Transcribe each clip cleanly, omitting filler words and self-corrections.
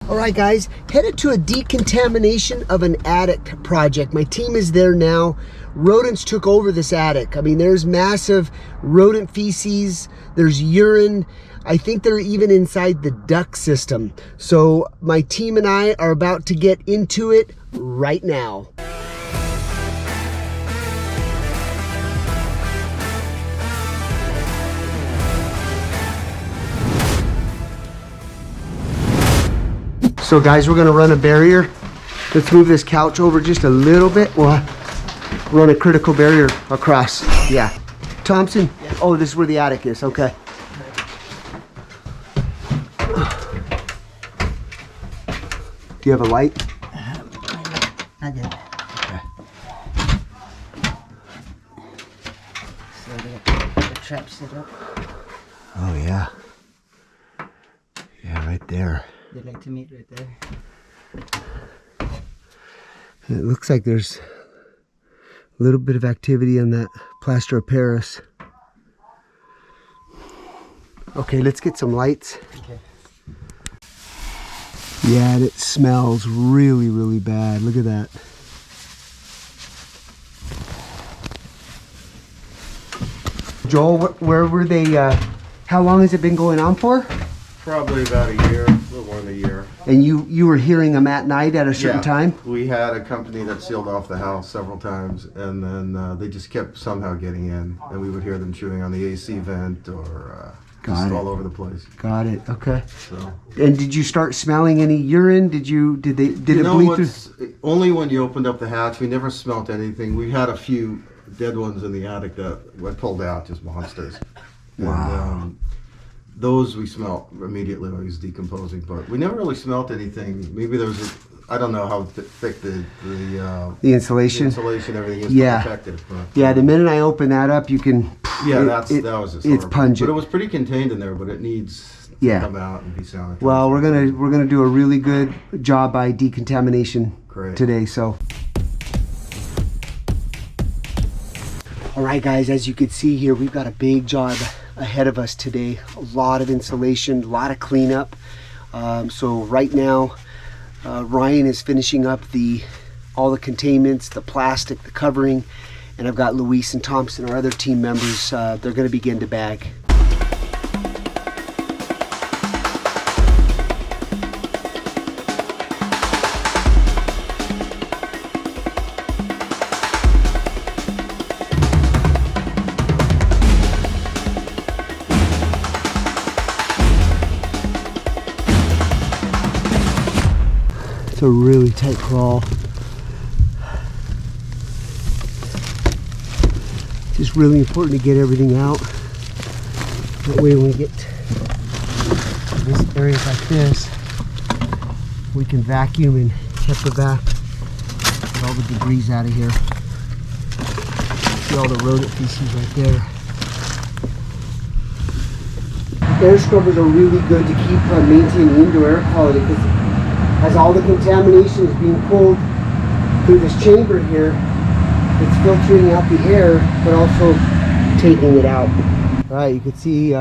All right, guys, headed to a decontamination of an attic project. My team is there now. Rodents took over this attic. I mean, there's massive rodent feces, there's urine. I think they're even inside the duct system. So my team and I are about to get into it right now. So guys, we're gonna run a barrier. Let's move this couch over just a little bit. We'll run a critical barrier across. Yeah. Thompson? Yeah. Oh, this is where the attic is, okay. Do you have a light? I do. Okay. So the trap set up. Oh yeah. Yeah, right there. They like to meet right there. It looks like there's a little bit of activity on that plaster of Paris. Okay, let's get some lights. Okay. Yeah, and it smells really, really bad. Look at that. Joel, where were they, how long has it been going on for? Probably about a year, a little more than a year. And you were hearing them at night at a certain time? We had a company that sealed off the house several times, and then they just kept somehow getting in, and we would hear them chewing on the AC vent or just all over the place. Got it. Okay. So. And did you start smelling any urine? Did it bleed through? Only when you opened up the hatch. We never smelt anything. We had a few dead ones in the attic that were pulled out, just monsters. Wow. And, those we smelt immediately when it was decomposing, but we never really smelt anything. Maybe there was I don't know how thick the insulation. Everything is protected. But, yeah, the minute I open that up, you can. Yeah, that was just it's pungent. But it was pretty contained in there, but it needs to come out and be sanitized. Well, we're gonna do a really good job by decontamination today. So. All right, guys, as you can see here, we've got a big job ahead of us today. A lot of insulation, a lot of cleanup. So right now, Ryan is finishing up all the containments, the plastic, the covering, and I've got Luis and Thompson, our other team members. They're going to begin to bag. It's a really tight crawl. It's just really important to get everything out. That way when we get to this areas like this, we can vacuum and get get all the debris out of here. See all the rodent feces right there. Air scrubbers are really good to keep maintaining indoor air quality, because as all the contamination is being pulled through this chamber here, it's filtering out the air, but also taking it out. All right, you can see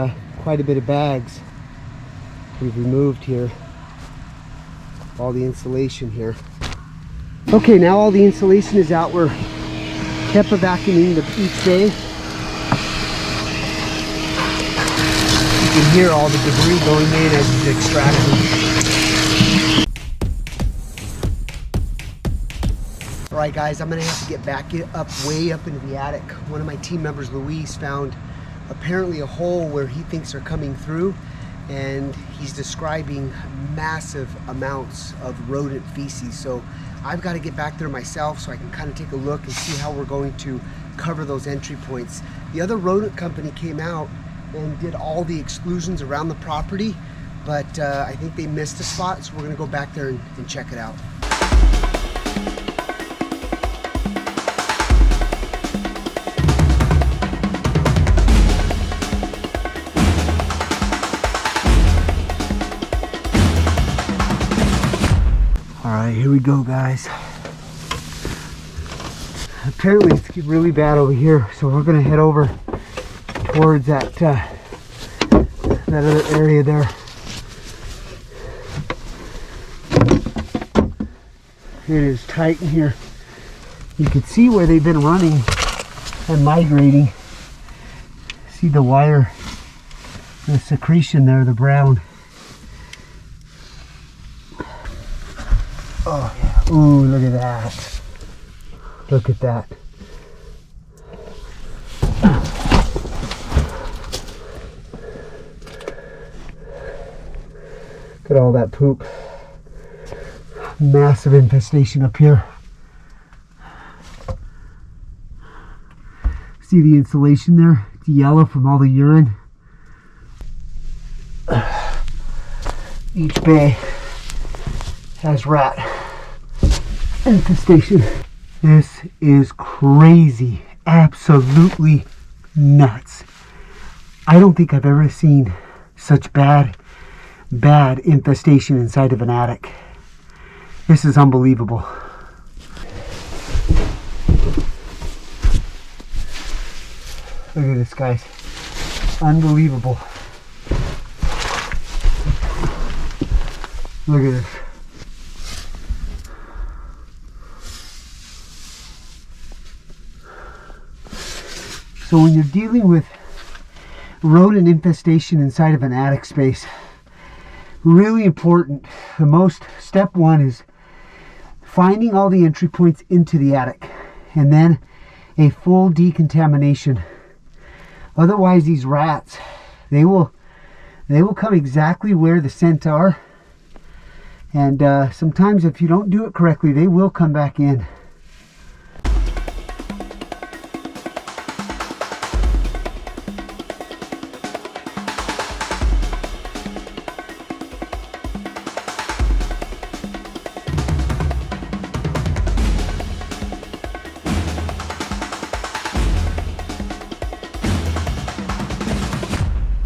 quite a bit of bags we've removed here. All the insulation here. Okay, now all the insulation is out. We're kept vacuuming each day. You can hear all the debris going in as it's extracted. All right, guys, I'm gonna have to get back way up into the attic. One of my team members, Luis, found apparently a hole where he thinks they're coming through, and he's describing massive amounts of rodent feces. So I've got to get back there myself so I can kind of take a look and see how we're going to cover those entry points. The other rodent company came out and did all the exclusions around the property, but I think they missed a spot, so we're gonna go back there and check it out. All right, here we go, guys. Apparently it's really bad over here, so we're gonna head over towards that other area there. It is tight in here. You can see where they've been running and migrating. See the wire, the secretion there, the brown. Oh yeah. Ooh, look at that. Look at that. Look at all that poop. Massive infestation up here. See the insulation there? It's yellow from all the urine. Each bay has rat infestation. This is crazy. Absolutely nuts. I don't think I've ever seen such bad infestation inside of an attic. This is unbelievable. Look at this, guys. Unbelievable. Look at this. So when you're dealing with rodent infestation inside of an attic space, really important. Step one is finding all the entry points into the attic, and then a full decontamination. Otherwise, these rats, they will come exactly where the scent are, and sometimes if you don't do it correctly, they will come back in.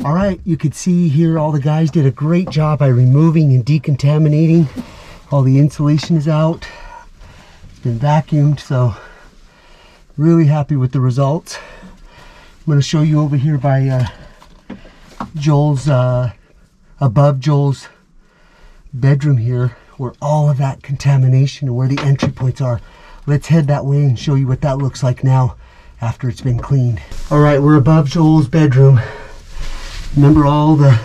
All right, you can see here all the guys did a great job by removing and decontaminating. All the insulation is out. It's been vacuumed, so really happy with the results. I'm going to show you over here by Joel's, above Joel's bedroom here, where all of that contamination and where the entry points are. Let's head that way and show you what that looks like now after it's been cleaned. All right, we're above Joel's bedroom. Remember all the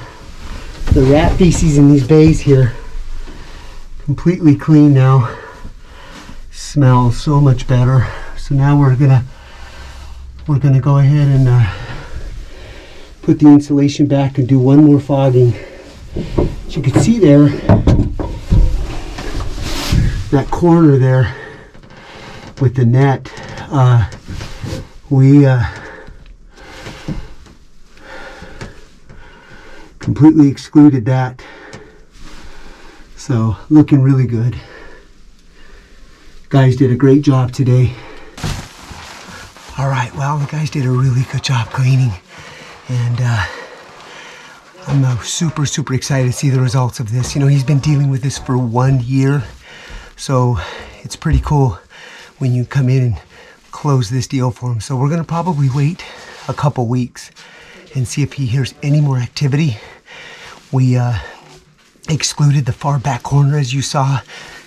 rat feces in these bays here. Completely clean now. Smells so much better. So now we're gonna go ahead and put the insulation back and do one more fogging. As you can see there, that corner there with the net, we completely excluded that, so looking really good. Guys did a great job today. All right, well, the guys did a really good job cleaning, and I'm super excited to see the results of this. You know, he's been dealing with this for 1 year, so it's pretty cool when you come in and close this deal for him. So we're gonna probably wait a couple weeks and see if he hears any more activity. We excluded the far back corner, as you saw.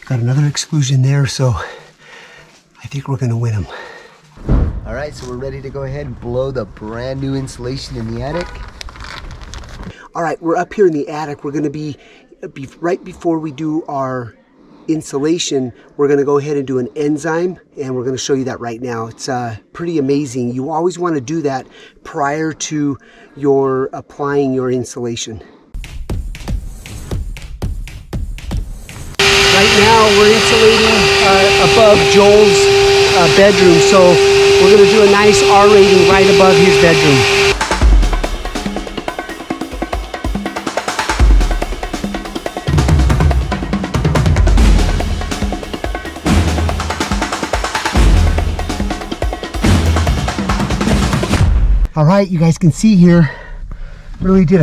Got another exclusion there, so I think we're gonna win him. All right, so we're ready to go ahead and blow the brand new insulation in the attic. All right, we're up here in the attic. We're gonna be right before we do our insulation, we're going to go ahead and do an enzyme, and we're going to show you that right now. It's pretty amazing. You always want to do that prior to your applying your insulation. Right now we're insulating above Joel's bedroom, so we're going to do a nice R rating right above his bedroom. All right, you guys can see here, really did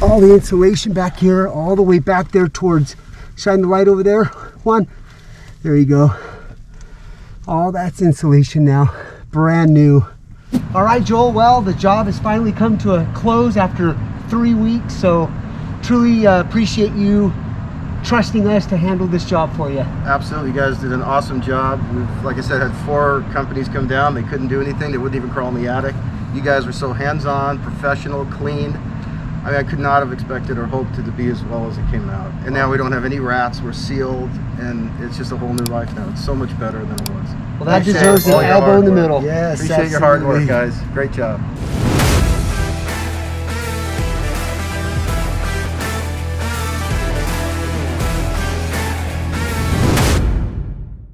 all the insulation back here, all the way back there towards, shine the light over there, one, there you go. All that's insulation now, brand new. All right, Joel, well, the job has finally come to a close after 3 weeks, so truly appreciate you trusting us to handle this job for you. Absolutely, you guys did an awesome job. We've, like I said, had 4 companies come down. They couldn't do anything. They wouldn't even crawl in the attic. You guys were so hands-on, professional, clean. I mean, I could not have expected or hoped it to be as well as it came out. And now we don't have any rats. We're sealed, and it's just a whole new life now. It's so much better than it was. Well, that Appreciate deserves all an your elbow hard in the work. middle. Yes, Appreciate your hard work, absolutely. guys. Great job.